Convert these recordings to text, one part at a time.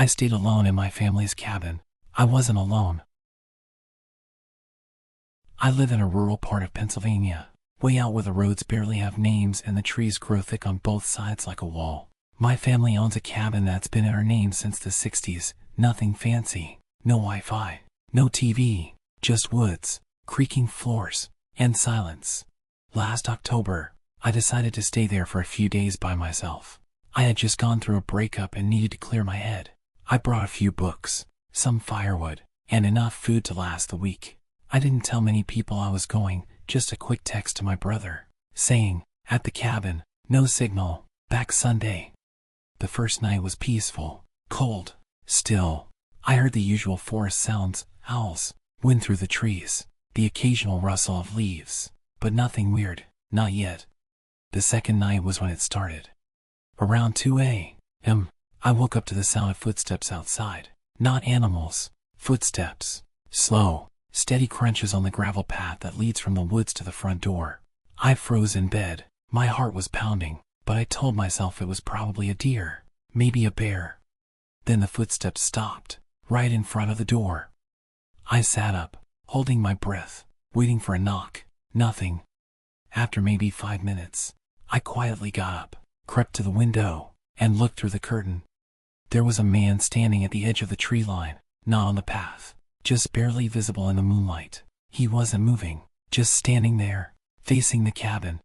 I stayed alone in my family's cabin. I wasn't alone. I live in a rural part of Pennsylvania, way out where the roads barely have names and the trees grow thick on both sides like a wall. My family owns a cabin that's been in our name since the 60s, nothing fancy, no Wi-Fi, no TV, just woods, creaking floors, and silence. Last October, I decided to stay there for a few days by myself. I had just gone through a breakup and needed to clear my head. I brought a few books, some firewood, and enough food to last the week. I didn't tell many people I was going, just a quick text to my brother, saying, "At the cabin, no signal, back Sunday." The first night was peaceful, cold, still. I heard the usual forest sounds, owls, wind through the trees, the occasional rustle of leaves, but nothing weird, not yet. The second night was when it started. Around 2 a.m., I woke up to the sound of footsteps outside. Not animals, footsteps, slow, steady crunches on the gravel path that leads from the woods to the front door. I froze in bed. My heart was pounding, but I told myself it was probably a deer, maybe a bear. Then the footsteps stopped, right in front of the door. I sat up, holding my breath, waiting for a knock. Nothing. After maybe 5 minutes, I quietly got up, crept to the window, and looked through the curtain. There was a man standing at the edge of the tree line, not on the path, just barely visible in the moonlight. He wasn't moving, just standing there, facing the cabin.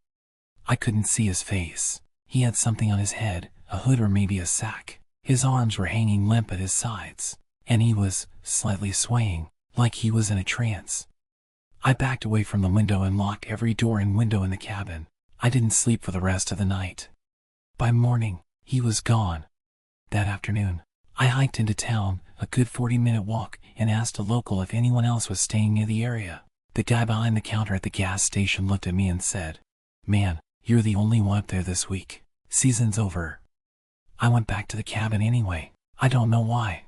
I couldn't see his face. He had something on his head, a hood or maybe a sack. His arms were hanging limp at his sides, and he was slightly swaying, like he was in a trance. I backed away from the window and locked every door and window in the cabin. I didn't sleep for the rest of the night. By morning, he was gone. That afternoon, I hiked into town, a good 40-minute walk, and asked a local if anyone else was staying near the area. The guy behind the counter at the gas station looked at me and said, "Man, you're the only one up there this week. Season's over." I went back to the cabin anyway. I don't know why.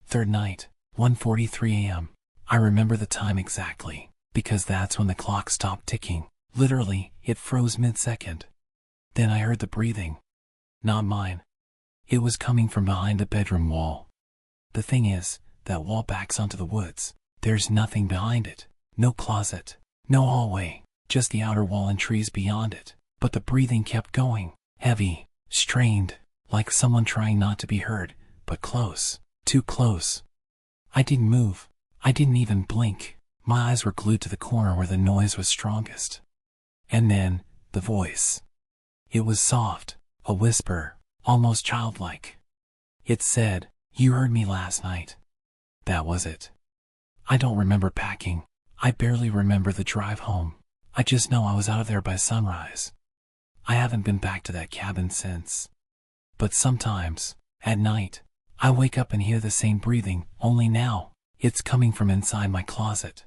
Third night, 1:43 a.m. I remember the time exactly, because that's when the clock stopped ticking. Literally, it froze mid-second. Then I heard the breathing. Not mine. It was coming from behind the bedroom wall. The thing is, that wall backs onto the woods. There's nothing behind it. No closet. No hallway. Just the outer wall and trees beyond it. But the breathing kept going. Heavy. Strained. Like someone trying not to be heard, but close. Too close. I didn't move. I didn't even blink. My eyes were glued to the corner where the noise was strongest. And then, the voice. It was soft. A whisper. Almost childlike. It said, "You heard me last night." That was it. I don't remember packing. I barely remember the drive home. I just know I was out of there by sunrise. I haven't been back to that cabin since. But sometimes, at night, I wake up and hear the same breathing, only now, it's coming from inside my closet.